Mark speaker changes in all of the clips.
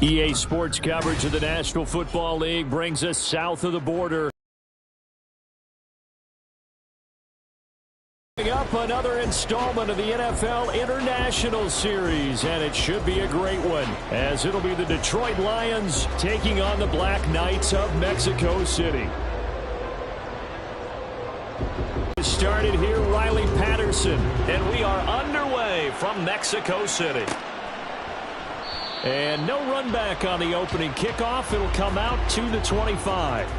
Speaker 1: EA Sports coverage of the National Football League brings us south of the border. Coming up, another installment of the NFL International Series, and it should be a great one, as it'll be the Detroit Lions taking on the Black Knights of Mexico City. Started here, Riley Patterson, and we are underway from Mexico City. And no run back on the opening kickoff. It'll come out to the 25.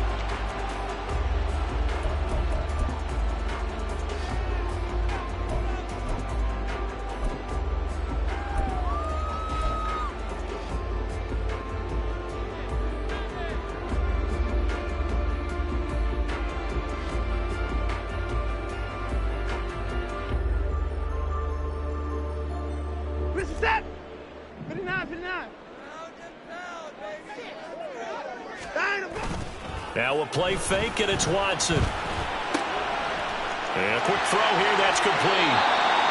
Speaker 1: Now a play fake, and it's Watson. And a quick throw here, that's complete.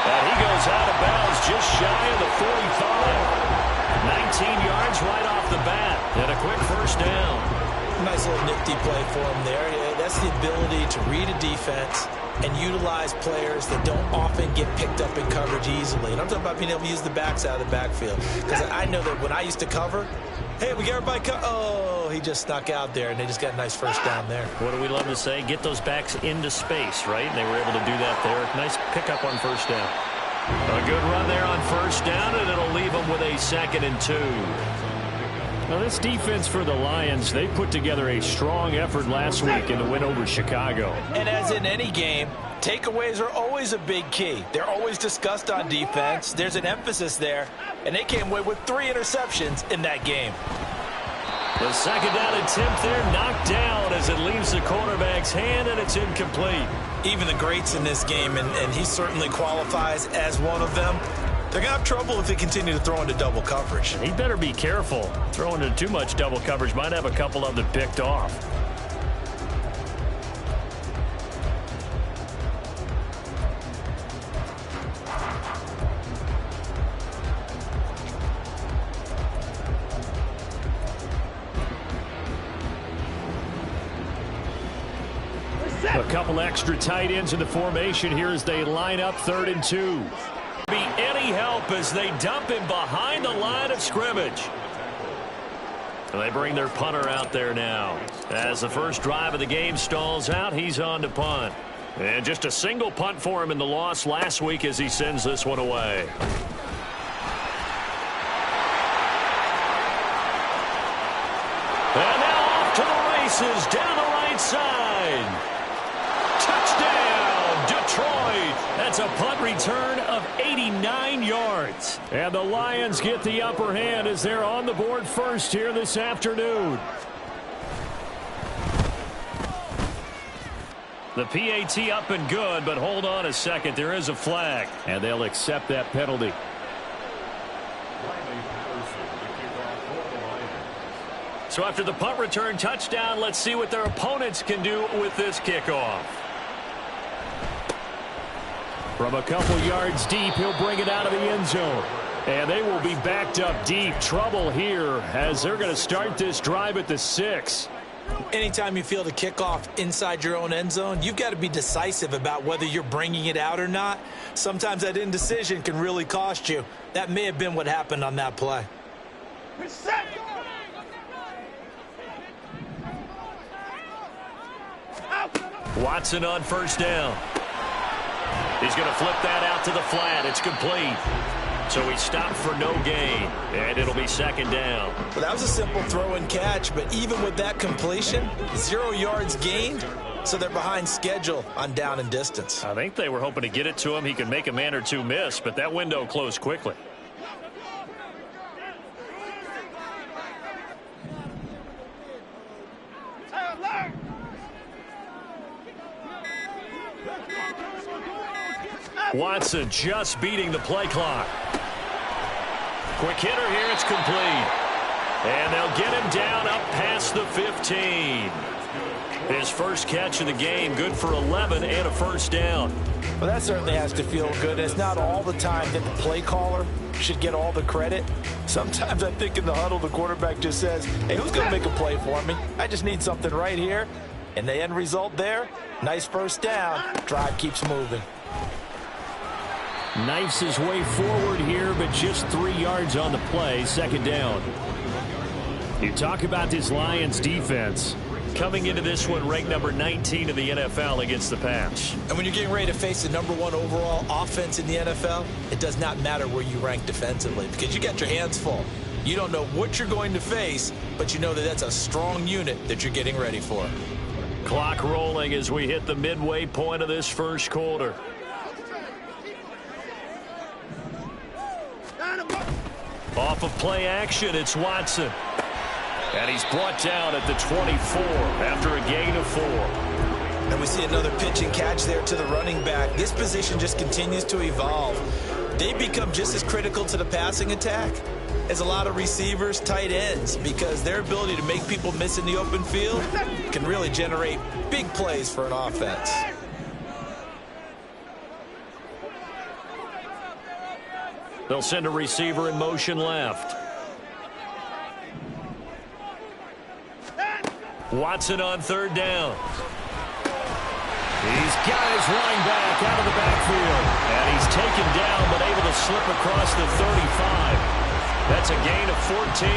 Speaker 1: And he goes out of bounds just shy of the 45. 19 yards right off the bat. And a quick first down.
Speaker 2: Nice little nifty play for him there. That's the ability to read a defense and utilize players that don't often get picked up in coverage easily. And I'm talking about being able to use the backs out of the backfield. Because I know that when I used to cover, hey, we got everybody oh, he just snuck out there, and they just got a nice first down there.
Speaker 1: What do we love to say? Get those backs into space, right? And they were able to do that there. Nice pickup on first down. A good run there on first down, and it'll leave them with a 2nd and 2. Now, this defense for the Lions, they put together a strong effort last week in the win over Chicago.
Speaker 2: And as in any game, takeaways are always a big key. They're always discussed on defense. There's an emphasis there, and they came away with 3 interceptions in that game.
Speaker 1: The second down attempt there knocked down as it leaves the quarterback's hand, and it's incomplete.
Speaker 2: Even the greats in this game, and he certainly qualifies as one of them, they're going to have trouble if they continue to throw into double coverage.
Speaker 1: He better be careful. Throwing into too much double coverage might have a couple of them picked off. A couple extra tight ends in the formation here as they line up 3rd and 2. Be any help as they dump him behind the line of scrimmage. They bring their punter out there now. As the first drive of the game stalls out, he's on to punt. And just a single punt for him in the loss last week as he sends this one away. And now off to the races down the right side. Touchdown, Detroit. That's a punt return of 89 yards. And the Lions get the upper hand as they're on the board first here this afternoon. The PAT up and good, but hold on a second. There is a flag, and they'll accept that penalty. So after the punt return touchdown, let's see what their opponents can do with this kickoff. From a couple yards deep, he'll bring it out of the end zone. And they will be backed up deep. Trouble here as they're going to start this drive at the 6.
Speaker 2: Anytime you feel the kickoff inside your own end zone, you've got to be decisive about whether you're bringing it out or not. Sometimes that indecision can really cost you. That may have been what happened on that play.
Speaker 1: Watson on first down. He's going to flip that out to the flat. It's complete. So he stopped for no gain, and it'll be 2nd down.
Speaker 2: Well, that was a simple throw and catch, but even with that completion, 0 yards gained, so they're behind schedule on down and distance.
Speaker 1: I think they were hoping to get it to him. He could make a man or two miss, but that window closed quickly. Watson just beating the play clock. Quick hitter here, it's complete. And they'll get him down up past the 15. His first catch of the game, good for 11 and a first down.
Speaker 2: Well, that certainly has to feel good. It's not all the time that the play caller should get all the credit. Sometimes I think in the huddle, the quarterback just says, hey, who's going to make a play for me? I just need something right here. And the end result there, nice first down. Drive keeps moving.
Speaker 1: Knifes his way forward here, but just 3 yards on the play, second down. You talk about this Lions defense. Coming into this one, ranked number 19 in the NFL against the pass.
Speaker 2: And when you're getting ready to face the #1 overall offense in the NFL, it does not matter where you rank defensively because you got your hands full. You don't know what you're going to face, but you know that that's a strong unit that you're getting ready for.
Speaker 1: Clock rolling as we hit the midway point of this first quarter. Off of play action, it's Watson. And he's brought down at the 24 after a gain of 4.
Speaker 2: And we see another pitch and catch there to the running back. This position just continues to evolve. They become just as critical to the passing attack as a lot of receivers, tight ends, because their ability to make people miss in the open field can really generate big plays for an offense.
Speaker 1: They'll send a receiver in motion left. Watson on third down. He's got his running back out of the backfield. And he's taken down but able to slip across the 35. That's a gain of 14.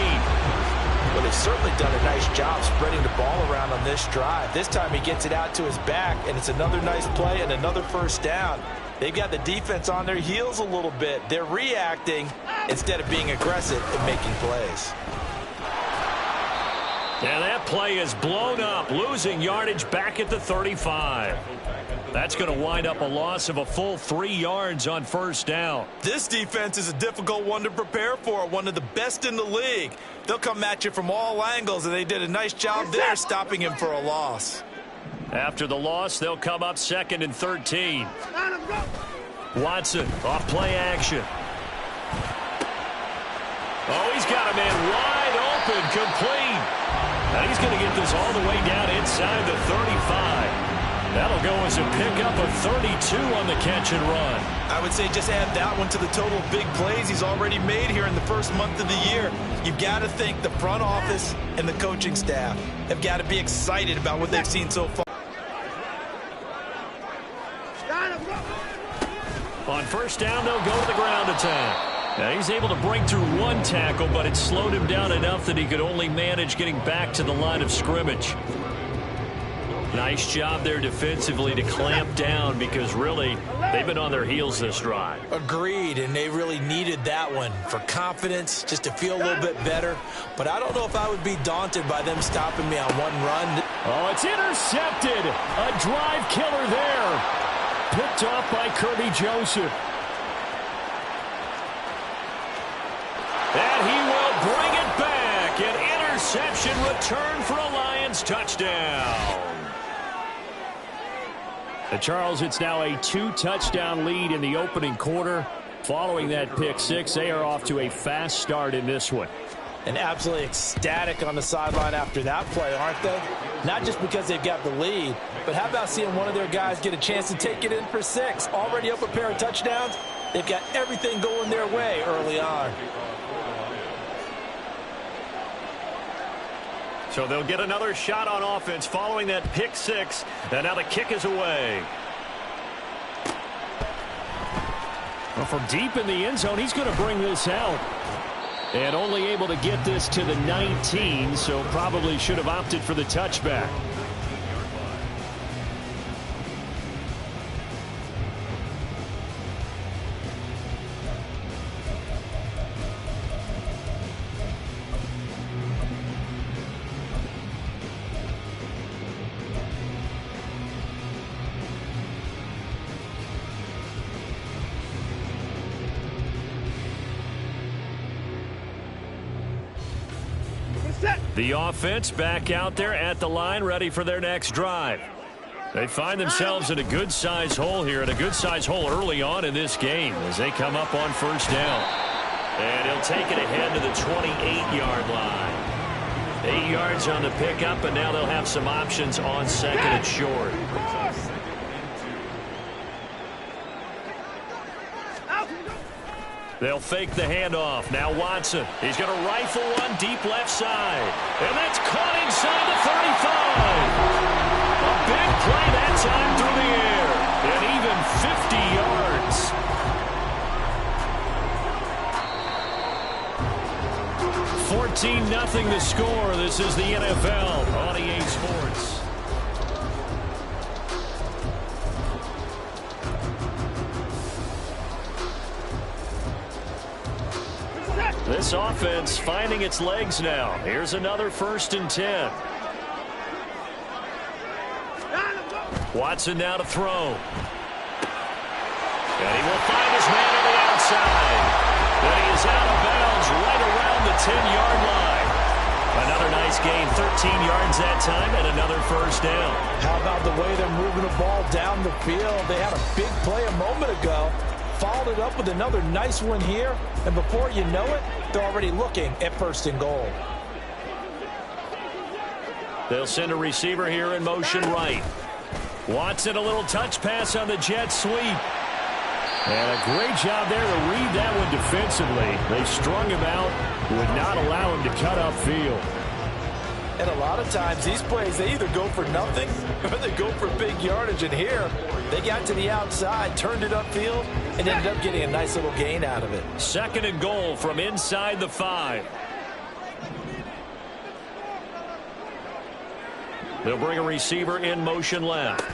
Speaker 2: Well, they've certainly done a nice job spreading the ball around on this drive. This time he gets it out to his back, and it's another nice play and another first down. They've got the defense on their heels a little bit. They're reacting instead of being aggressive and making plays.
Speaker 1: And that play is blown up, losing yardage back at the 35. That's going to wind up a loss of a full 3 yards on first down.
Speaker 2: This defense is a difficult one to prepare for, one of the best in the league. They'll come at you from all angles, and they did a nice job there stopping him for a loss.
Speaker 1: After the loss, they'll come up second and 13. Watson off play action. Oh, he's got a man wide open, complete. And he's going to get this all the way down inside the 35. That'll go as a pickup of 32 on the catch and run.
Speaker 2: I would say just add that one to the total big plays he's already made here in the first month of the year. You've got to think the front office and the coaching staff have got to be excited about what they've seen so far.
Speaker 1: On first down, they'll go to the ground attack. Now he's able to break through one tackle, but it slowed him down enough that he could only manage getting back to the line of scrimmage. Nice job there defensively to clamp down because really they've been on their heels this drive.
Speaker 2: Agreed, and they really needed that one for confidence, just to feel a little bit better. But I don't know if I would be daunted by them stopping me on one run.
Speaker 1: Oh, it's intercepted. A drive killer there. Picked off by Kirby Joseph. And he will bring it back. An interception return for a Lions touchdown. Charles, it's now a 2-touchdown lead in the opening quarter. Following that pick six, they are off to a fast start in this one.
Speaker 2: And absolutely ecstatic on the sideline after that play, aren't they? Not just because they've got the lead, but how about seeing one of their guys get a chance to take it in for 6? Already up a pair of touchdowns. They've got everything going their way early on.
Speaker 1: So they'll get another shot on offense following that pick six. And now the kick is away. Well, from deep in the end zone, he's going to bring this out. And only able to get this to the 19, so probably should have opted for the touchback. The offense back out there at the line, ready for their next drive. They find themselves in a good-sized hole here, and a good-sized hole early on in this game as they come up on first down. And he'll take it ahead to the 28-yard line. 8 yards on the pickup, and now they'll have some options on second and short. They'll fake the handoff. Now Watson. He's going to rifle one deep left side. And that's caught inside the 35. A big play that time through the air. And even 50 yards. 14-0 the score. This is the NFL on EA Sports. This offense finding its legs now. Here's another 1st and 10. Watson now to throw. And he will find his man on the outside. But he is out of bounds right around the 10-yard line. Another nice gain, 13 yards that time, and another 1st down.
Speaker 2: How about the way they're moving the ball down the field? They had a big play a moment ago. Followed it up with another nice one here. And before you know it, they're already looking at 1st and goal.
Speaker 1: They'll send a receiver here in motion right. Watson, a little touch pass on the jet sweep. And a great job there to read that one defensively. They strung him out, would not allow him to cut upfield.
Speaker 2: And a lot of times these plays, they either go for nothing or they go for big yardage. And here, they got to the outside, turned it upfield, and ended up getting a nice little gain out of it.
Speaker 1: 2nd and goal from inside the 5. They'll bring a receiver in motion left.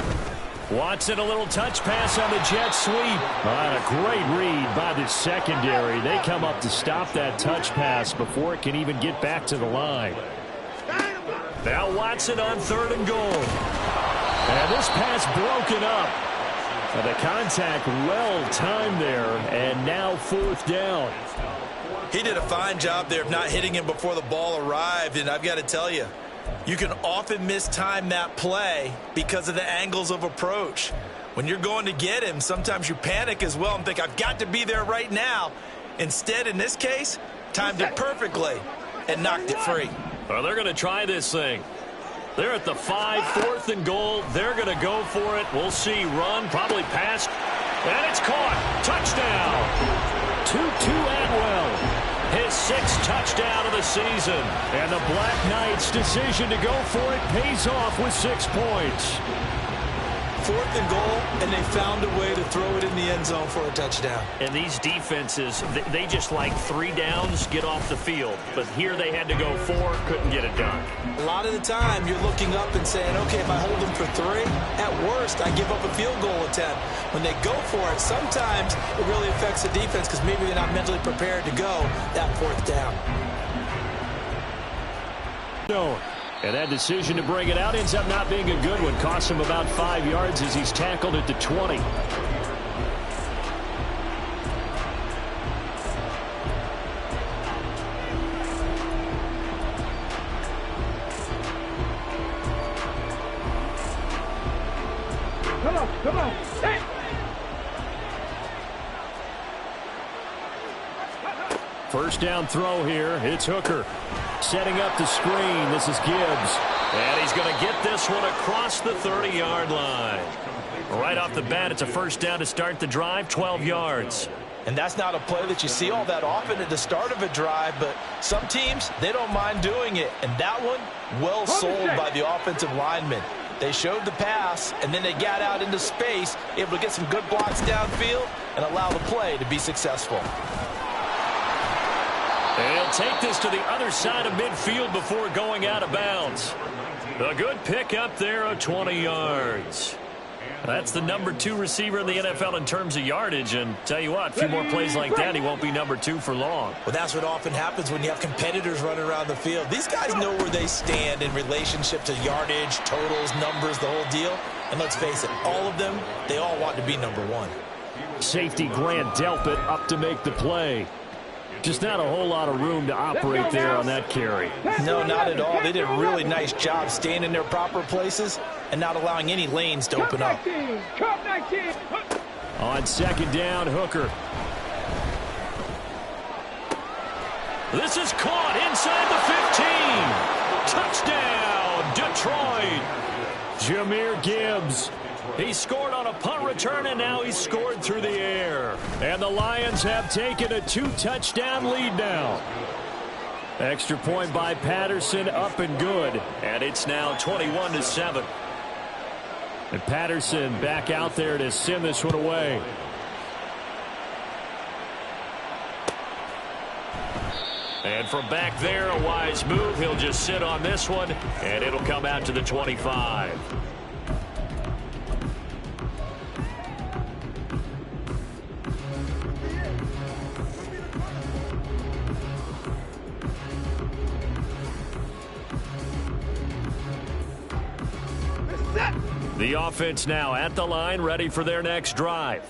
Speaker 1: Watson, a little touch pass on the jet sweep. And a great read by the secondary. They come up to stop that touch pass before it can even get back to the line. Now Watson on 3rd and goal. And this pass broken up. And the contact well timed there. And now 4th down.
Speaker 2: He did a fine job there of not hitting him before the ball arrived. And I've got to tell you, you can often mistime that play because of the angles of approach. When you're going to get him, sometimes you panic as well and think, I've got to be there right now. Instead, in this case, timed it perfectly and knocked it free.
Speaker 1: Well, they're going to try this thing. They're at the 5, 4th and goal. They're going to go for it. We'll see. Run, probably pass. And it's caught. Touchdown. Tutu Atwell. His 6th touchdown of the season. And the Black Knights' decision to go for it pays off with 6 points.
Speaker 2: 4th and goal, and they found a way to throw it in the end zone for a touchdown.
Speaker 1: And these defenses, they just like 3 downs, get off the field. But here they had to go 4, couldn't get it done.
Speaker 2: A lot of the time, you're looking up and saying, okay, if I hold them for 3, at worst, I give up a field goal attempt. When they go for it, sometimes it really affects the defense because maybe they're not mentally prepared to go that 4th down.
Speaker 1: No. And that decision to bring it out ends up not being a good one. Costs him about 5 yards as he's tackled at the 20.
Speaker 3: Come on. Hey.
Speaker 1: First down throw here. It's Hooker. Setting up the screen. This is Gibbs. And he's going to get this one across the 30-yard line. Right off the bat, it's a 1st down to start the drive, 12 yards.
Speaker 2: And that's not a play that you see all that often at the start of a drive, but some teams, they don't mind doing it. And that one, well sold by the offensive lineman. They showed the pass, and then they got out into space, able to get some good blocks downfield and allow the play to be successful.
Speaker 1: And he'll take this to the other side of midfield before going out of bounds. A good pick up there of 20 yards. That's the number 2 receiver in the NFL in terms of yardage. And tell you what, a few more plays like that, he won't be number 2 for long.
Speaker 2: Well, that's what often happens when you have competitors running around the field. These guys know where they stand in relationship to yardage, totals, numbers, the whole deal. And let's face it, all of them, they all want to be number 1.
Speaker 1: Safety Grant Delpit up to make the play. Just not a whole lot of room to operate there on that carry.
Speaker 2: No, not at all. They did a really nice job staying in their proper places and not allowing any lanes to open up.
Speaker 1: On 2nd down, Hooker. This is caught inside the 15. Touchdown, Detroit. Jahmyr Gibbs. He scored on a punt return, and now he's scored through the air. And the Lions have taken a 2-touchdown lead now. Extra point by Patterson, up and good. And it's now 21-7. And Patterson back out there to send this one away. And from back there, a wise move. He'll just sit on this one, and it'll come out to the 25. The offense now at the line, ready for their next drive.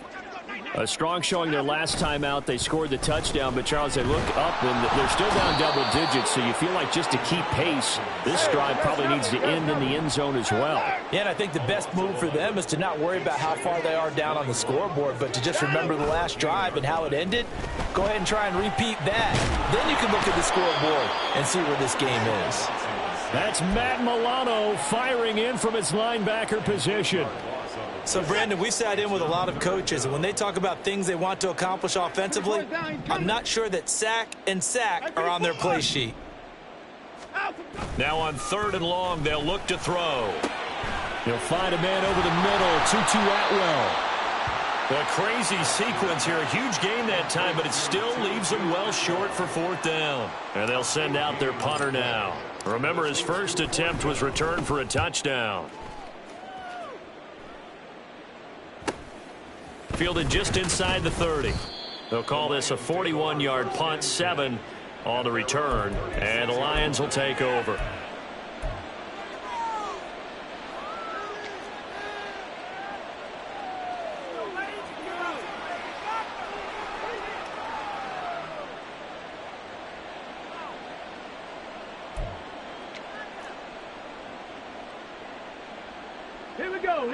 Speaker 1: A strong showing their last time out. They scored the touchdown, but Charles, they look up and they're still down double digits, so you feel like just to keep pace, this drive probably needs to end in the end zone as well.
Speaker 2: Yeah, and I think the best move for them is to not worry about how far they are down on the scoreboard, but to just remember the last drive and how it ended. Go ahead and try and repeat that. Then you can look at the scoreboard and see where this game is.
Speaker 1: That's Matt Milano firing in from its linebacker position.
Speaker 2: So, Brandon, we sat in with a lot of coaches, and when they talk about things they want to accomplish offensively, I'm not sure that sack and sack are on their play sheet.
Speaker 1: Now on 3rd and long, they'll look to throw. He'll find a man over the middle, Tutu Atwell. A crazy sequence here. A huge gain that time, but it still leaves them well short for 4th down. And they'll send out their punter now. Remember, his first attempt was returned for a touchdown. Fielded just inside the 30. They'll call this a 41-yard punt, 7 on the return, and the Lions will take over.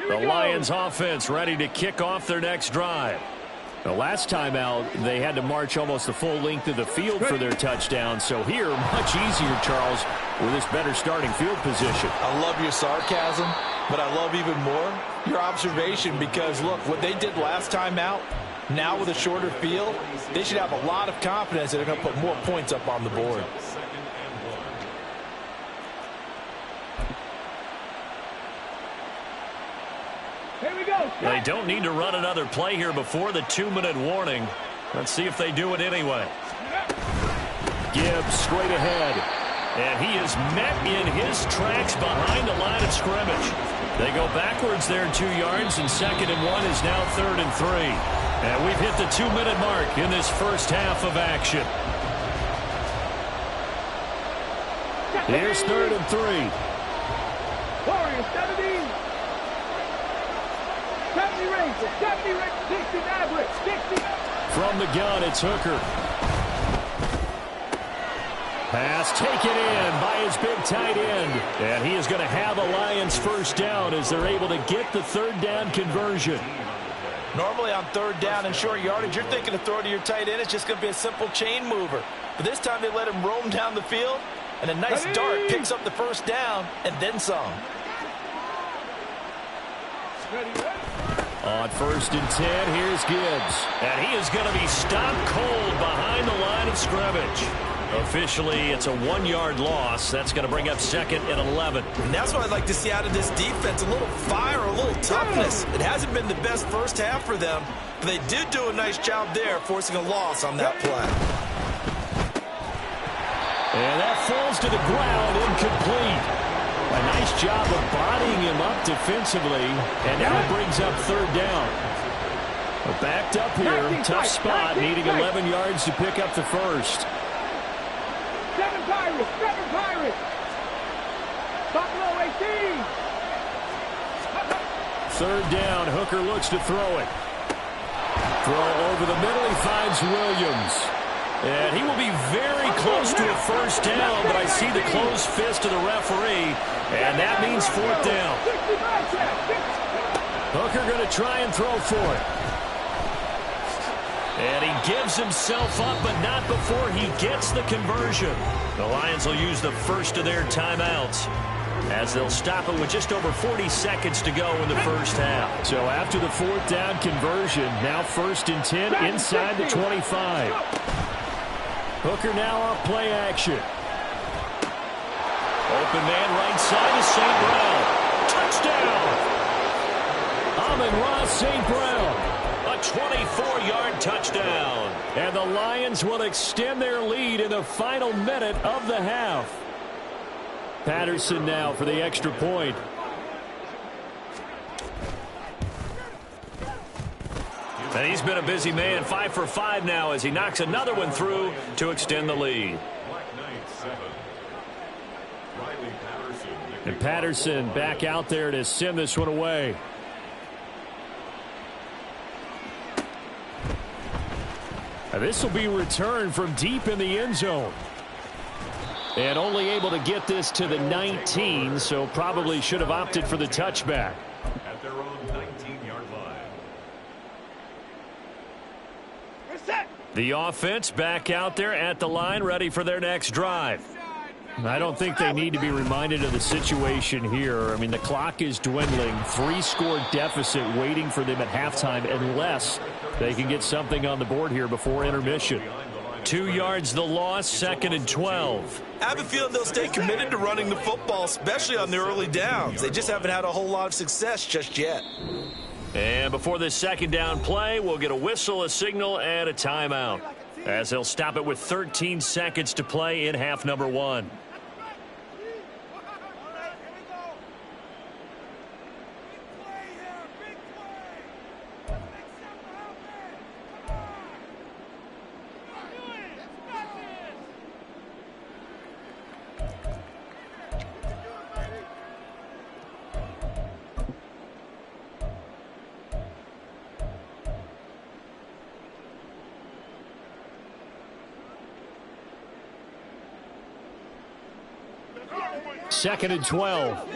Speaker 1: The Lions offense ready to kick off their next drive. The last time out, they had to march almost the full length of the field for their touchdown. So here, much easier, Charles, with this better starting field position.
Speaker 2: I love your sarcasm, but I love even more your observation because, look, what they did last time out, now with a shorter field, they should have a lot of confidence that they're going to put more points up on the board.
Speaker 1: They don't need to run another play here before the 2-minute warning. Let's see if they do it anyway. Gibbs straight ahead. And he is met in his tracks behind the line of scrimmage. They go backwards there 2 yards, and 2nd and 1 is now 3rd and 3. And we've hit the 2-minute mark in this first half of action. Here's 3rd and 3.
Speaker 3: Warriors 70. 70 rings, 60 average, 60.
Speaker 1: From the gun, it's Hooker. Pass taken in by his big tight end. And he is going to have a Lions first down as they're able to get the 3rd down conversion.
Speaker 2: Normally on 3rd down and short yardage, you're thinking to throw to your tight end. It's just going to be a simple chain mover. But this time they let him roam down the field, and a nice dart picks up the first down and then some.
Speaker 1: On 1st and 10, here's Gibbs. And he is going to be stopped cold behind the line of scrimmage. Officially, it's a 1-yard loss. That's going to bring up 2nd and 11.
Speaker 2: And that's what I'd like to see out of this defense, a little fire, a little toughness. It hasn't been the best first half for them, but they did do a nice job there, forcing a loss on that play.
Speaker 1: And that falls to the ground, incomplete. A nice job of bodying him up defensively, and now it brings up 3rd down. We're backed up here, tough spot, needing 11 yards to pick up the first.
Speaker 3: 7 Pirates. Buffalo 18.
Speaker 1: 3rd down, Hooker looks to throw it. Throw over the middle, he finds Williams. And he will be very close to a first down, but I see the closed fist of the referee, and that means 4th down. Hooker going to try and throw for it. And he gives himself up, but not before he gets the conversion. The Lions will use the first of their timeouts, as they'll stop it with just over 40 seconds to go in the first half. So after the fourth down conversion, now 1st and 10 inside the 25. Hooker now off play action. Open man right side to St. Brown. Touchdown! Amon-Ra St. Brown. A 24-yard touchdown. And the Lions will extend their lead in the final minute of the half. Patterson now for the extra point. And he's been a busy man, 5 for 5 now as he knocks another one through to extend the lead. And Patterson back out there to send this one away. Now this will be returned from deep in the end zone. And only able to get this to the 19, so probably should have opted for the touchback.
Speaker 4: At their own 19-yard line.
Speaker 1: The offense back out there at the line, ready for their next drive. I don't think they need to be reminded of the situation here. I mean, the clock is dwindling. 3-score deficit waiting for them at halftime unless they can get something on the board here before intermission. 2 yards the loss, 2nd and 12.
Speaker 2: I have a feeling they'll stay committed to running the football, especially on the early downs. They just haven't had a whole lot of success just yet.
Speaker 1: And before this 2nd down play, we'll get a whistle, a signal, and a timeout, as they'll stop it with 13 seconds to play in half number 1. Second and 12.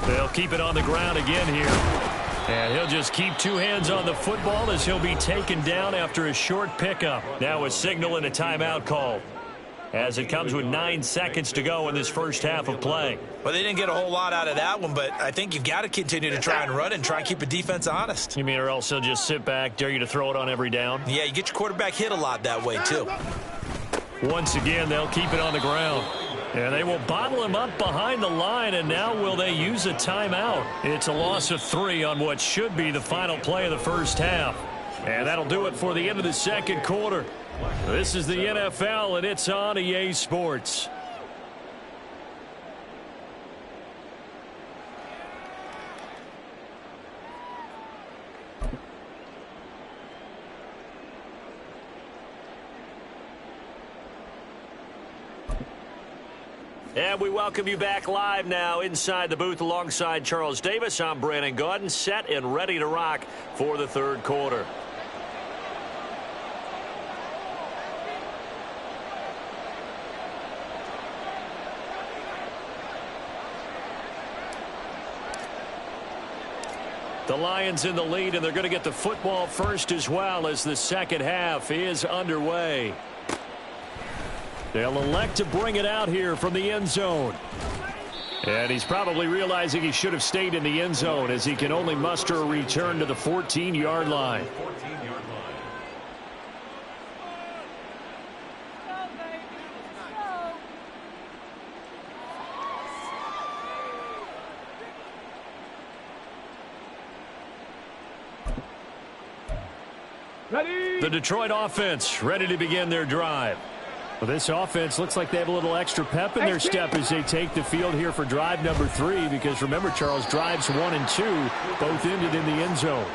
Speaker 1: They'll keep it on the ground again here. And he'll just keep 2 hands on the football as he'll be taken down after a short pickup. Now a signal and a timeout call, as it comes with 9 seconds to go in this first half of play.
Speaker 2: Well, they didn't get a whole lot out of that one, but I think you've got to continue to try and run and try and keep the defense honest.
Speaker 1: You mean or else he'll just sit back, dare you to throw it on every down?
Speaker 2: Yeah, you get your quarterback hit a lot that way, too.
Speaker 1: Once again, they'll keep it on the ground. And they will bottle him up behind the line, and now will they use a timeout? It's a loss of 3 on what should be the final play of the first half. And that'll do it for the end of the second quarter. This is the NFL, and it's on EA Sports. And we welcome you back live now inside the booth alongside Charles Davis. I'm Brandon Gaudin, set and ready to rock for the third quarter. The Lions in the lead, and they're going to get the football first as well as the second half is underway. They'll elect to bring it out here from the end zone. And he's probably realizing he should have stayed in the end zone as he can only muster a return to the 14-yard line.
Speaker 3: Ready?
Speaker 1: The Detroit offense ready to begin their drive. Well, this offense looks like they have a little extra pep in their step as they take the field here for drive number 3, because remember, Charles, drives 1 and 2 both ended in the end zone.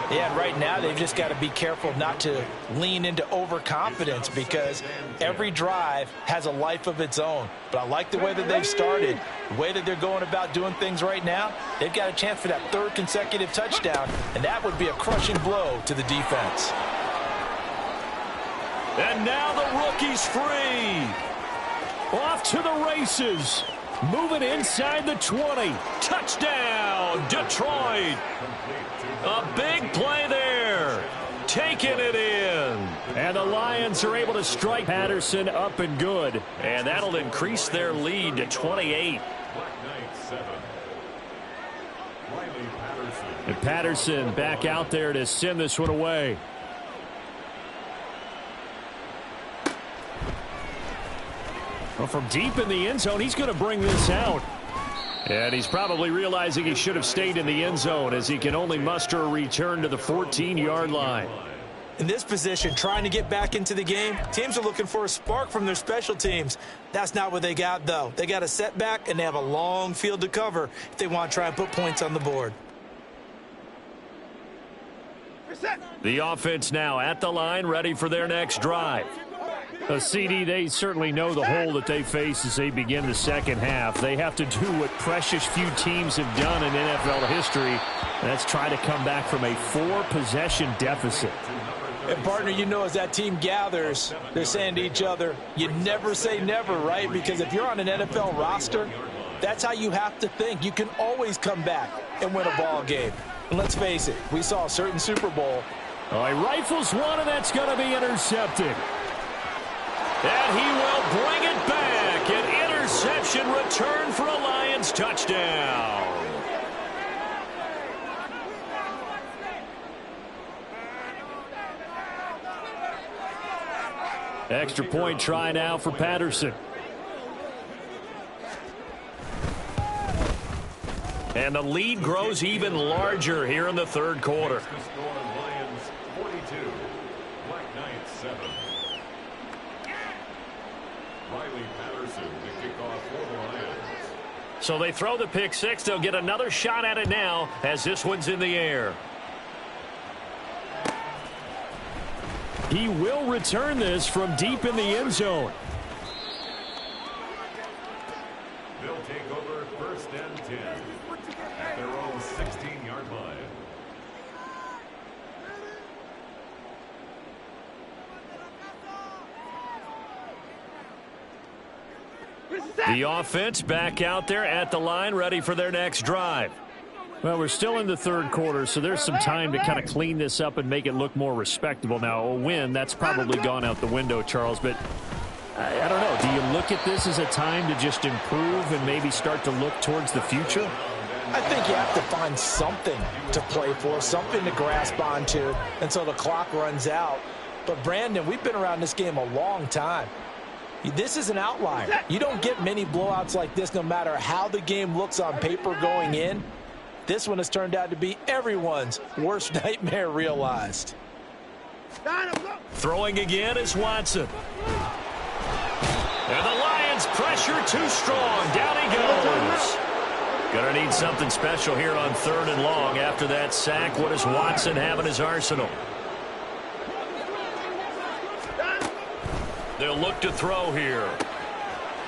Speaker 2: Yeah, and right now they've just got to be careful not to lean into overconfidence, because every drive has a life of its own. But I like the way that they've started, the way that they're going about doing things right now. They've got a chance for that 3rd consecutive touchdown, and that would be a crushing blow to the defense.
Speaker 1: And now the rookie's free. Off to the races. Moving inside the 20. Touchdown, Detroit. A big play there. Taking it in. And the Lions are able to strike Patterson up and good. And that'll increase their lead to 28. And Patterson back out there to send this one away. Well, from deep in the end zone, he's going to bring this out. And he's probably realizing he should have stayed in the end zone as he can only muster a return to the 14-yard line.
Speaker 2: In this position, trying to get back into the game, teams are looking for a spark from their special teams. That's not what they got, though. They got a setback, and they have a long field to cover if they want to try and put points on the board.
Speaker 1: The offense now at the line, ready for their next drive. CD, they certainly know the hole that they face as they begin the second half. They have to do what precious few teams have done in NFL history, and that's try to come back from a 4-possession deficit.
Speaker 2: And, partner, you know, as that team gathers, they're saying to each other, you never say never, right? Because if you're on an NFL roster, that's how you have to think. You can always come back and win a ball game. And let's face it, we saw a certain Super Bowl.
Speaker 1: Oh, he rifles one, and that's going to be intercepted. And he will bring it back. An interception return for a Lions touchdown. Extra point try now for Patterson. And the lead grows even larger here in the third quarter. So they throw the pick six. They'll get another shot at it now as this one's in the air. He will return this from deep in the end zone.
Speaker 4: They'll take over first and 10 at their own 16-yard line.
Speaker 1: The offense back out there at the line, ready for their next drive. Well, we're still in the third quarter, so there's some time to kind of clean this up and make it look more respectable. Now, a win, that's probably gone out the window, Charles, but I don't know. Do you look at this as a time to just improve and maybe start to look towards the future?
Speaker 2: I think you have to find something to play for, something to grasp onto until the clock runs out. But, Brandon, we've been around this game a long time. This is an outlier. You don't get many blowouts like this no matter how the game looks on paper going in. This one has turned out to be everyone's worst nightmare realized.
Speaker 1: Throwing again is Watson. And the Lions pressure too strong. Down he goes. Gonna need something special here on 3rd and long after that sack. What does Watson have in his arsenal? They'll look to throw here.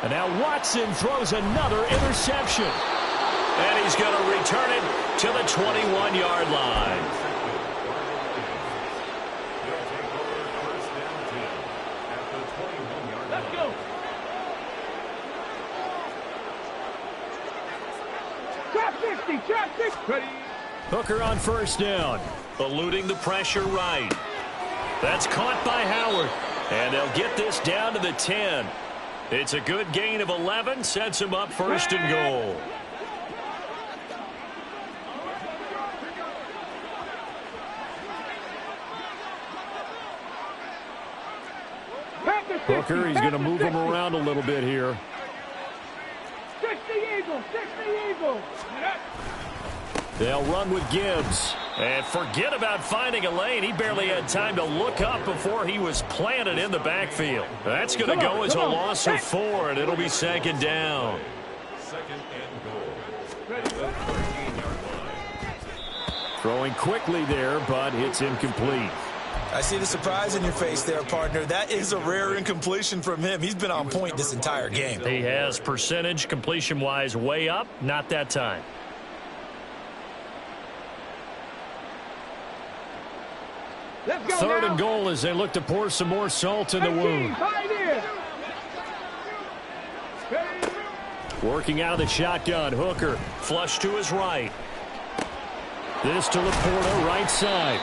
Speaker 1: And now Watson throws another interception. And he's going to return it to the 21-yard line.
Speaker 3: Let's go. Trap 50, trap 50. Ready.
Speaker 1: Hooker on first down. Eluding the pressure right. That's caught by Howard. And they'll get this down to the 10. It's a good gain of 11. Sets him up 1st and goal. Hooker, he's going to move him around a little bit here.
Speaker 3: 60 Eagles, 60 Eagles.
Speaker 1: They'll run with Gibbs. And forget about finding a lane. He barely had time to look up before he was planted in the backfield. That's going to go as a loss of 4, and it'll be 2nd down.
Speaker 4: 2nd and goal. At the 13-yard line.
Speaker 1: Throwing quickly there, but it's incomplete.
Speaker 2: I see the surprise in your face there, partner. That is a rare incompletion from him. He's been on point this entire game.
Speaker 1: He has percentage completion-wise way up. Not that time.
Speaker 3: Let's go
Speaker 1: 3rd
Speaker 3: now.
Speaker 1: and goal as they look to pour some more salt in the wound. Working out of the shotgun, Hooker flush to his right. This to Laporta, right side.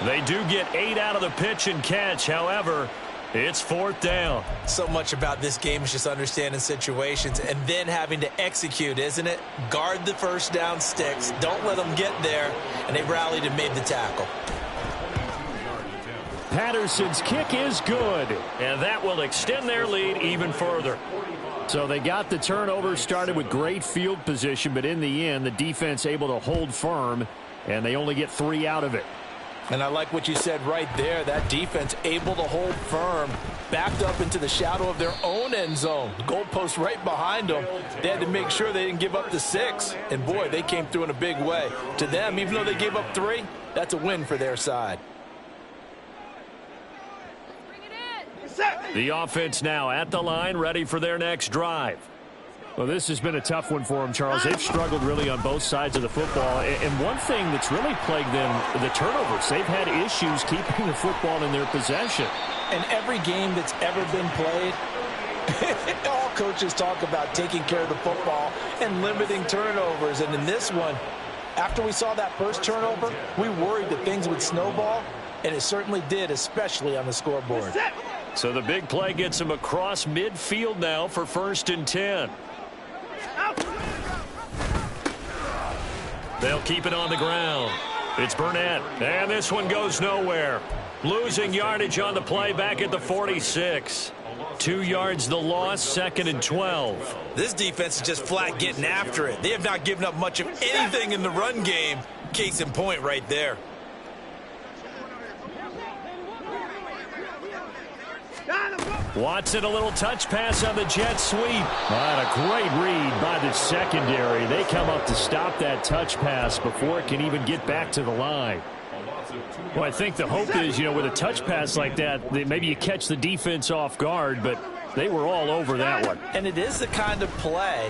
Speaker 1: They do get 8 out of the pitch and catch. However, it's 4th down.
Speaker 2: So much about this game is just understanding situations and then having to execute, isn't it? Guard the first down sticks. Don't let them get there. And they rallied and made the tackle.
Speaker 1: Patterson's kick is good. And that will extend their lead even further. So they got the turnover, started with great field position, but in the end, the defense able to hold firm, and they only get 3 out of it.
Speaker 2: And I like what you said right there. That defense able to hold firm, backed up into the shadow of their own end zone. The goalpost right behind them. They had to make sure they didn't give up the 6. And, boy, they came through in a big way. To them, even though they gave up 3, that's a win for their side.
Speaker 1: The offense now at the line, ready for their next drive. Well, this has been a tough one for them, Charles. They've struggled really on both sides of the football. And one thing that's really plagued them, the turnovers. They've had issues keeping the football in their possession.
Speaker 2: And every game that's ever been played, all coaches talk about taking care of the football and limiting turnovers. And in this one, after we saw that first turnover, we worried that things would snowball, and it certainly did, especially on the scoreboard.
Speaker 1: So the big play gets them across midfield now for 1st and 10. They'll keep it on the ground. It's Burnett, and this one goes nowhere. Losing yardage on the play back at the 46. 2 yards the loss, 2nd and 12.
Speaker 2: This defense is just flat getting after it. They have not given up much of anything in the run game. Case in point right there.
Speaker 1: Watson, a little touch pass on the jet sweep. A great read by the secondary. They come up to stop that touch pass before it can even get back to the line. Well, I think the hope is, with a touch pass like that, maybe you catch the defense off guard, but they were all over that one.
Speaker 2: And it is the kind of play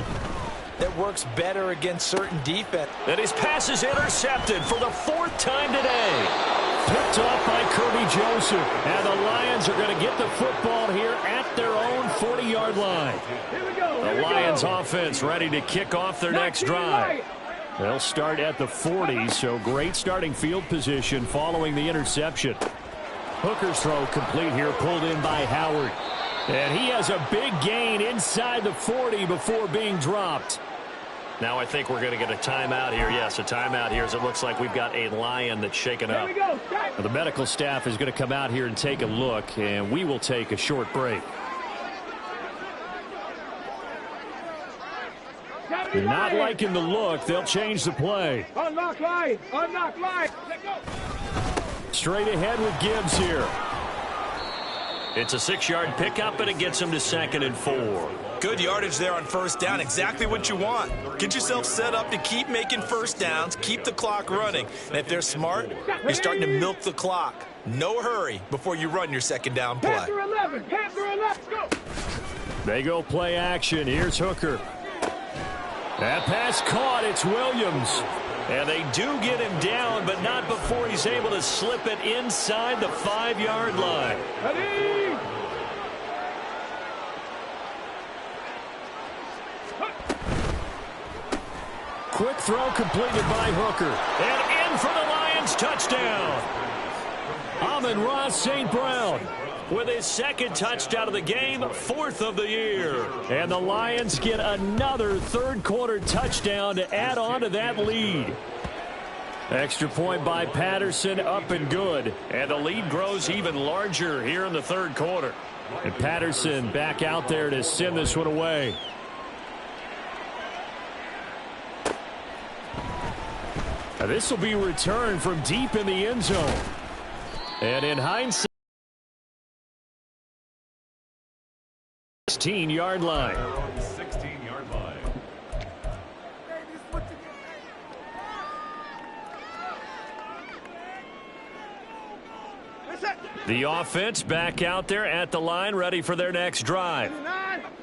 Speaker 2: that works better against certain defense.
Speaker 1: And his pass is intercepted for the 4th time today. Picked off by Kirby Joseph. And the Lions are going to get the football here at their own 40-yard line. The Lions offense ready to kick off their next drive. They'll start at the 40, so great starting field position following the interception. Hooker's throw complete here, pulled in by Howard. And he has a big gain inside the 40 before being dropped. Now I think we're going to get a timeout here. Yes, a timeout here as it looks like we've got a Lion that's shaken up. The medical staff is going to come out here and take a look, and we will take a short break. Not liking the look. They'll change the play.
Speaker 3: Unlock line. Unlock line. Let go.
Speaker 1: Straight ahead with Gibbs here. It's a 6-yard pickup, and it gets them to 2nd and 4.
Speaker 2: Good yardage there on 1st down. Exactly what you want. Get yourself set up to keep making 1st downs, keep the clock running. And if they're smart, you're starting to milk the clock. No hurry before you run your 2nd down play.
Speaker 3: Panther 11. Panther 11. Go.
Speaker 1: They go play action. Here's Hooker. That pass caught. It's Williams. And they do get him down, but not before he's able to slip it inside the 5-yard line.
Speaker 3: Ready.
Speaker 1: Quick throw completed by Hooker. And in for the Lions touchdown. Amon-Ra St. Brown with his 2nd touchdown of the game, 4th of the year. And the Lions get another 3rd-quarter touchdown to add on to that lead. Extra point by Patterson, up and good. And the lead grows even larger here in the 3rd quarter. And Patterson back out there to send this one away. Now this will be returned from deep in the end zone. And in hindsight, 16-yard line.
Speaker 4: 16-yard line.
Speaker 1: The offense back out there at the line, ready for their next drive.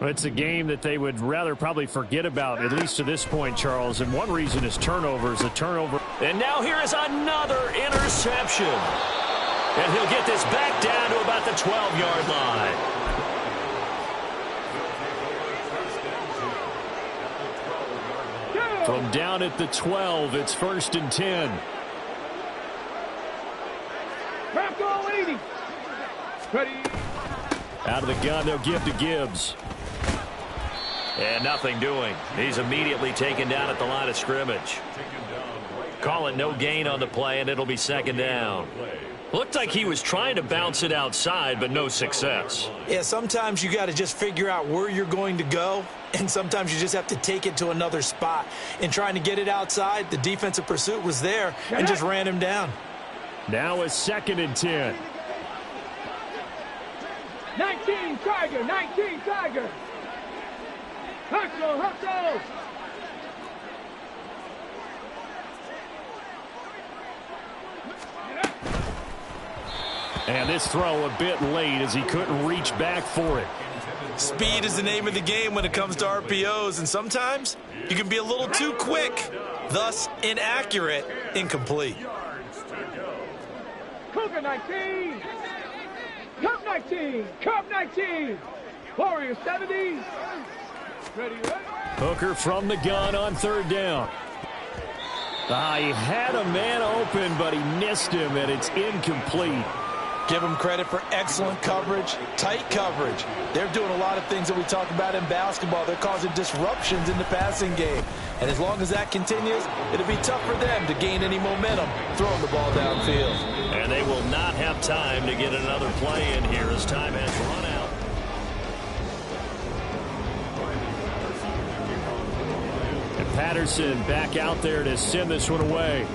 Speaker 1: It's a game that they would rather probably forget about, at least to this point, Charles. And one reason is turnovers. A turnover. And now here is another interception. And he'll get this back down to about the 12-yard line. From down at the 12, it's 1st and 10.
Speaker 3: Crack all 80. Ready.
Speaker 1: Out of the gun, they'll give to Gibbs. And nothing doing. He's immediately taken down at the line of scrimmage. Call it no gain on the play, and it'll be 2nd down. Looked like he was trying to bounce it outside, but no success.
Speaker 2: Yeah, sometimes you got to just figure out where you're going to go, and sometimes you just have to take it to another spot. In trying to get it outside, the defensive pursuit was there and just ran him down.
Speaker 1: Now a 2nd and 10.
Speaker 3: 19 Tiger, 19 Tiger. Hustle, hustle.
Speaker 1: And this throw a bit late as he couldn't reach back for it.
Speaker 2: Speed is the name of the game when it comes to RPOs, and sometimes you can be a little too quick, thus inaccurate, incomplete.
Speaker 3: Cougar 19. Cub 19. Cub 19. Warrior 70. Ready, ready.
Speaker 1: Hooker from the gun on 3rd down. He had a man open, but he missed him, and it's incomplete.
Speaker 2: Give them credit for excellent coverage, tight coverage. They're doing a lot of things that we talk about in basketball. They're causing disruptions in the passing game. And as long as that continues, it'll be tough for them to gain any momentum throwing the ball downfield.
Speaker 1: And they will not have time to get another play in here as time has run out. And Patterson back out there to send this one away.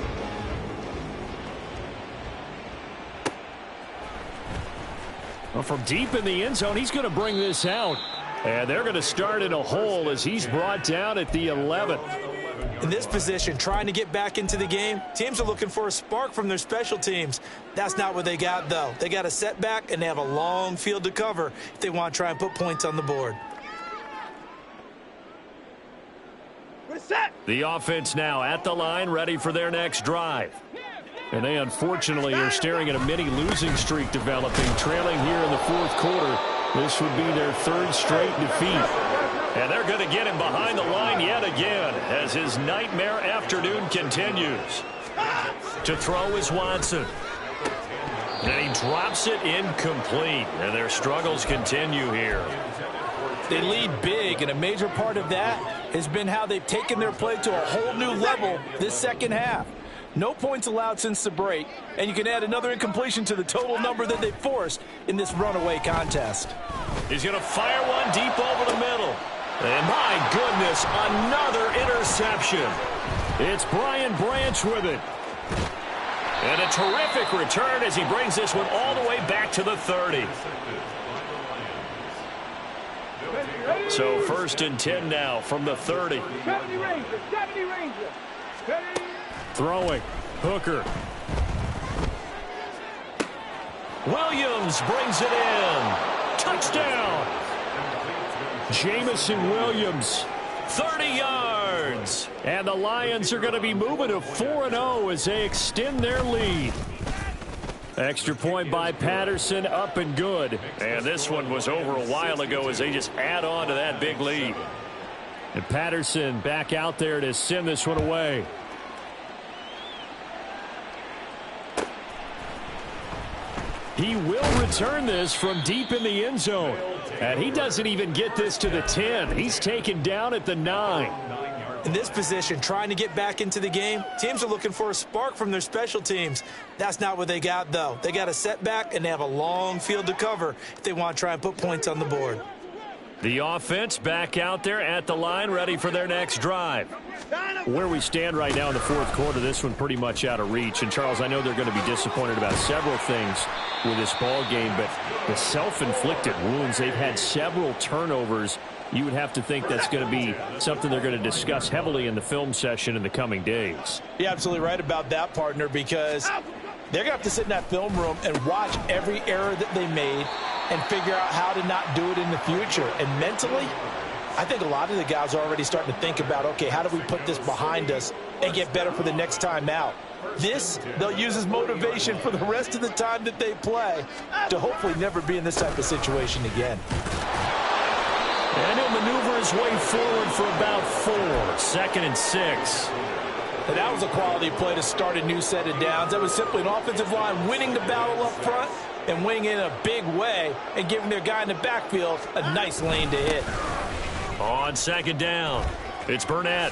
Speaker 1: Well, from deep in the end zone, he's going to bring this out. And they're going to start in a hole as he's brought down at the 11th.
Speaker 2: In this position, trying to get back into the game, teams are looking for a spark from their special teams. That's not what they got, though. They got a setback, and they have a long field to cover if they want to try and put points on the board.
Speaker 3: We're set.
Speaker 1: The offense now at the line, ready for their next drive. And they unfortunately are staring at a mini losing streak developing, trailing here in the 4th quarter. This would be their 3rd straight defeat. And they're going to get him behind the line yet again as his nightmare afternoon continues. To throw is Watson. And he drops it incomplete. And their struggles continue here.
Speaker 2: They lead big, and a major part of that has been how they've taken their play to a whole new level this 2nd half. No points allowed since the break, and you can add another incompletion to the total number that they forced in this runaway contest.
Speaker 1: He's going to fire one deep over the middle. And my goodness, another interception. It's Brian Branch with it. And a terrific return as he brings this one all the way back to the 30. So 1st and 10 now from the 30.
Speaker 3: 70 Ranger, 70 Ranger. Ready.
Speaker 1: Throwing. Hooker. Williams brings it in. Touchdown. Jamison Williams. 30 yards. And the Lions are going to be moving to 4-0 as they extend their lead. Extra point by Patterson, up and good. And this one was over a while ago as they just add on to that big lead. And Patterson back out there to send this one away. He will return this from deep in the end zone. And he doesn't even get this to the 10. He's taken down at the 9.
Speaker 2: In this position, trying to get back into the game, teams are looking for a spark from their special teams. That's not what they got, though. They got a setback, and they have a long field to cover if they want to try and put points on the board.
Speaker 1: The offense back out there at the line, ready for their next drive. Where we stand right now in the 4th quarter, this one pretty much out of reach. And, Charles, I know they're going to be disappointed about several things with this ball game, but the self-inflicted wounds, they've had several turnovers. You would have to think that's going to be something they're going to discuss heavily in the film session in the coming days.
Speaker 2: You're absolutely right about that, partner, because they're going to have to sit in that film room and watch every error that they made and figure out how to not do it in the future. And mentally, I think a lot of the guys are already starting to think about, okay, how do we put this behind us and get better for the next time out? This, they'll use as motivation for the rest of the time that they play to hopefully never be in this type of situation again.
Speaker 1: And he'll maneuver his way forward for about 4. 2nd and 6.
Speaker 2: And that was a quality play to start a new set of downs. That was simply an offensive line winning the battle up front and winning in a big way and giving their guy in the backfield a nice lane to hit.
Speaker 1: On 2nd down, it's Burnett.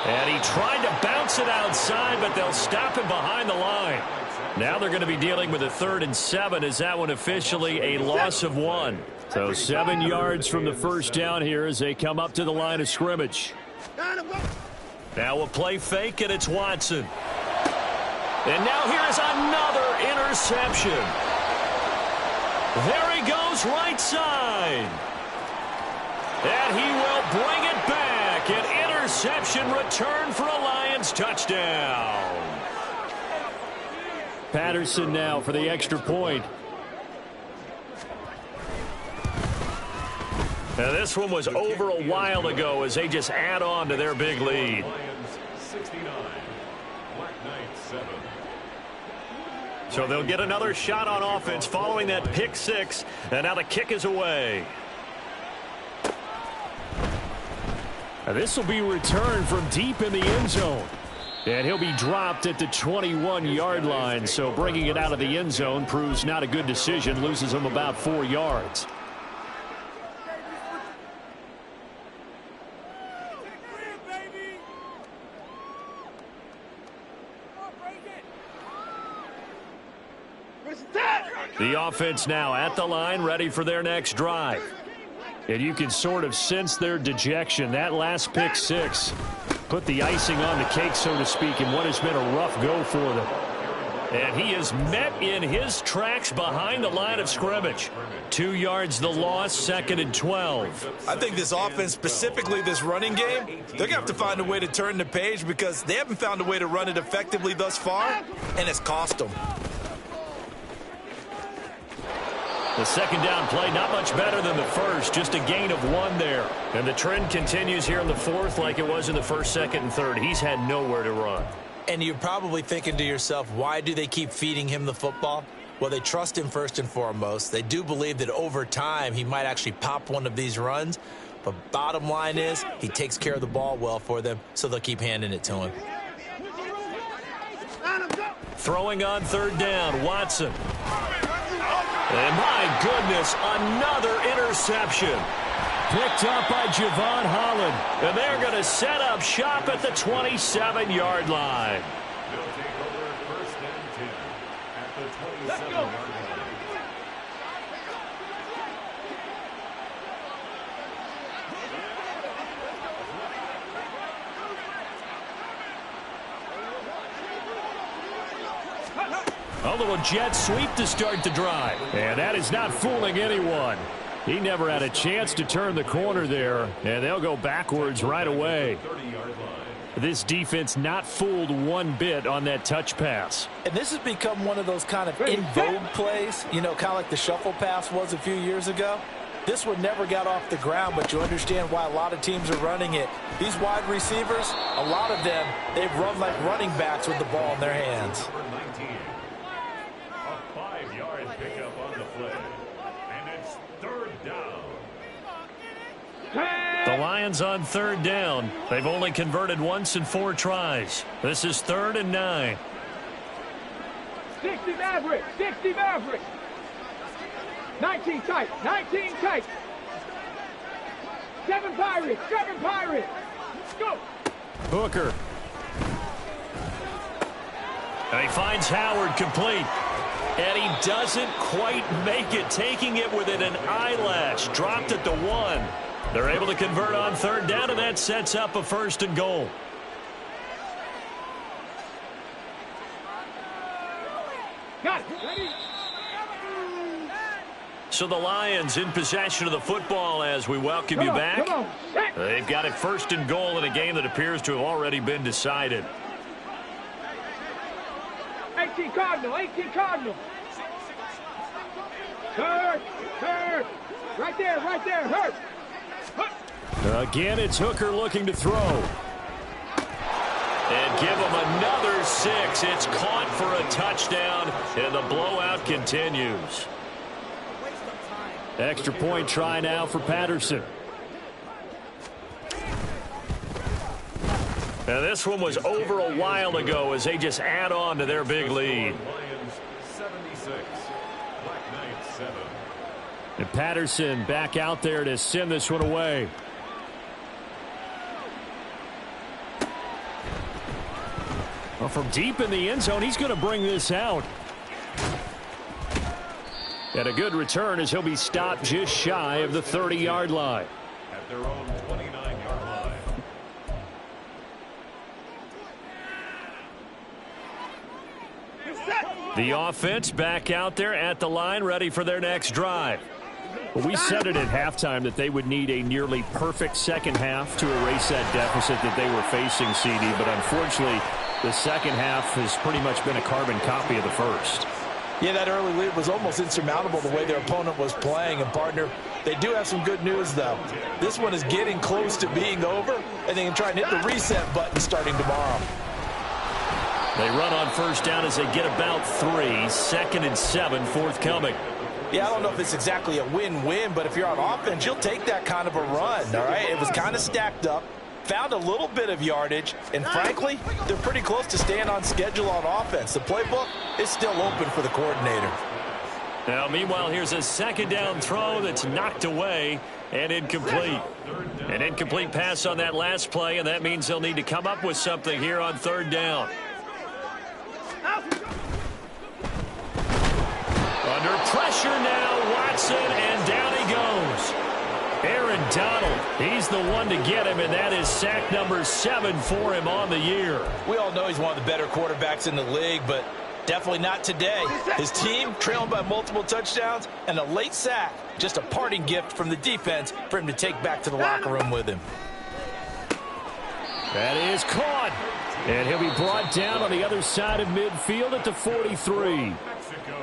Speaker 1: And he tried to bounce it outside, but they'll stop him behind the line. Now they're going to be dealing with a 3rd and 7. Is that one officially a loss of 1? So 7 yards from the first down here as they come up to the line of scrimmage. Now a play fake, and it's Watson. And now here's another interception. There he goes, right side. And he will bring it back. An interception return for a Lions touchdown. Patterson now for the extra point. Now this one was over a while ago as they just add on to their big lead.
Speaker 4: Lions 69, Black Knight 7.
Speaker 1: So they'll get another shot on offense following that pick 6, and now the kick is away. Now this will be returned from deep in the end zone. And he'll be dropped at the 21-yard line, so bringing it out of the end zone proves not a good decision, loses him about 4 yards. The offense now at the line, ready for their next drive. And you can sort of sense their dejection. That last pick 6 put the icing on the cake, so to speak, in what has been a rough go for them. And he is met in his tracks behind the line of scrimmage. 2 yards the loss, 2nd and 12.
Speaker 2: I think this offense, specifically this running game, they're going to have to find a way to turn the page because they haven't found a way to run it effectively thus far, and it's cost them.
Speaker 1: The 2nd down play, not much better than the first, just a gain of 1 there. And the trend continues here in the 4th like it was in the 1st, 2nd, and 3rd. He's had nowhere to run.
Speaker 2: And you're probably thinking to yourself, why do they keep feeding him the football? Well, they trust him first and foremost. They do believe that over time he might actually pop one of these runs. But bottom line is he takes care of the ball well for them, so they'll keep handing it to him.
Speaker 1: Throwing on 3rd down, Watson. And my goodness, another interception. Picked up by Javon Holland. And they're going to set up shop at the 27-yard line.
Speaker 4: They'll take over 1st and 10 at the 27-yard line.
Speaker 1: A little jet sweep to start the drive. And that is not fooling anyone. He never had a chance to turn the corner there, and they'll go backwards right away. This defense not fooled one bit on that touch pass.
Speaker 2: And this has become one of those kind of in vogue plays, you know, kind of like the shuffle pass was a few years ago. This one never got off the ground, but you understand why a lot of teams are running it. These wide receivers, a lot of them, they've run like running backs with the ball in their hands.
Speaker 4: A 5-yard pickup on the play. And it's 3rd down.
Speaker 1: The Lions on 3rd down. They've only converted once in 4 tries. This is 3rd and 9.
Speaker 3: 60 Maverick, 60 Maverick. 19 tight, 19 tight. 7 Pirates, 7 Pirates. Go.
Speaker 1: Hooker. And he finds Howard complete. And he doesn't quite make it, taking it within an eyelash. Dropped at the 1. They're able to convert on 3rd down, and that sets up a 1st and goal.
Speaker 3: Got it. Ready?
Speaker 1: So the Lions in possession of the football as we welcome you back.
Speaker 3: Come on. Set.
Speaker 1: They've got it 1st and goal in a game that appears to have already been decided.
Speaker 3: 18 Cardinal, 18 Cardinal. Hurt, hurt. Right there, hurt.
Speaker 1: Again, it's Hooker looking to throw. And give him another 6. It's caught for a touchdown, and the blowout continues. Extra point try now for Patterson. Now this one was over a while ago as they just add on to their big lead.
Speaker 4: Lions 76, Black Knights 7.
Speaker 1: And Patterson back out there to send this one away. Well, from deep in the end zone, he's going to bring this out. And a good return as he'll be stopped just shy of the 30-yard line.
Speaker 4: At their own 29-yard line.
Speaker 1: The offense back out there at the line, ready for their next drive. Well, we said it at halftime that they would need a nearly perfect second half to erase that deficit that they were facing, CD. But unfortunately, the second half has pretty much been a carbon copy of the first.
Speaker 2: Yeah, that early lead was almost insurmountable the way their opponent was playing. And, partner, they do have some good news, though. This one is getting close to being over, and they can try and hit the reset button starting tomorrow.
Speaker 1: They run on first down as they get about 3. 2nd and 7 forthcoming.
Speaker 2: Yeah, I don't know if it's exactly a win-win, but if you're on offense, you'll take that kind of a run, all right? It was kind of stacked up, found a little bit of yardage, and frankly, they're pretty close to staying on schedule on offense. The playbook is still open for the coordinator.
Speaker 1: Now, meanwhile, here's a second down throw that's knocked away and incomplete. An incomplete pass on that last play, and that means they'll need to come up with something here on third down. Under pressure now, Watson, and down he goes. Aaron Donald, he's the one to get him, and that is sack number 7 for him on the year.
Speaker 2: We all know he's one of the better quarterbacks in the league, but definitely not today. His team trailing by multiple touchdowns, and a late sack, just a parting gift from the defense for him to take back to the locker room with him.
Speaker 1: That is caught, and he'll be brought down on the other side of midfield at the 43.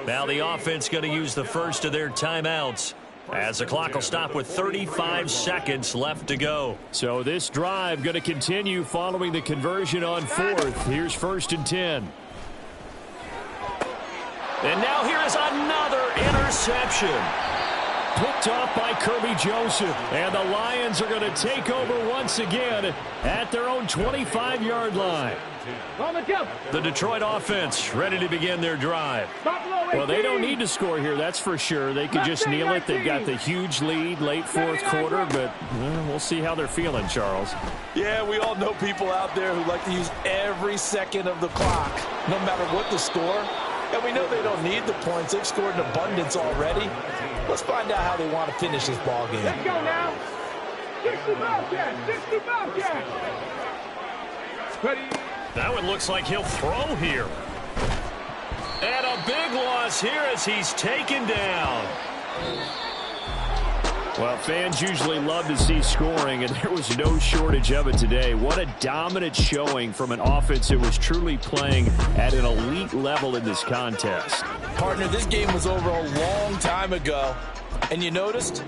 Speaker 1: Now the offense going to use the first of their timeouts as the clock will stop with 35 seconds left to go. So this drive going to continue following the conversion on 4th. Here's 1st and 10. And now here is another interception. Picked off by Kirby Joseph. And the Lions are going to take over once again at their own 25-yard line. The Detroit offense ready to begin their drive. Well, they don't need to score here, that's for sure. They could just kneel it. They've got the huge lead late 4th quarter, but we'll see how they're feeling, Charles.
Speaker 2: Yeah, we all know people out there who like to use every second of the clock, no matter what the score. And we know they don't need the points. They've scored in abundance already. Let's find out how they want to finish this ball game.
Speaker 3: Let's go now. 60 Bobcats. 60 Bobcats. Ready.
Speaker 1: Now it looks like he'll throw here. And a big loss here as he's taken down. Well, fans usually love to see scoring, and there was no shortage of it today. What a dominant showing from an offense that was truly playing at an elite level in this contest.
Speaker 2: Partner, this game was over a long time ago, and you noticed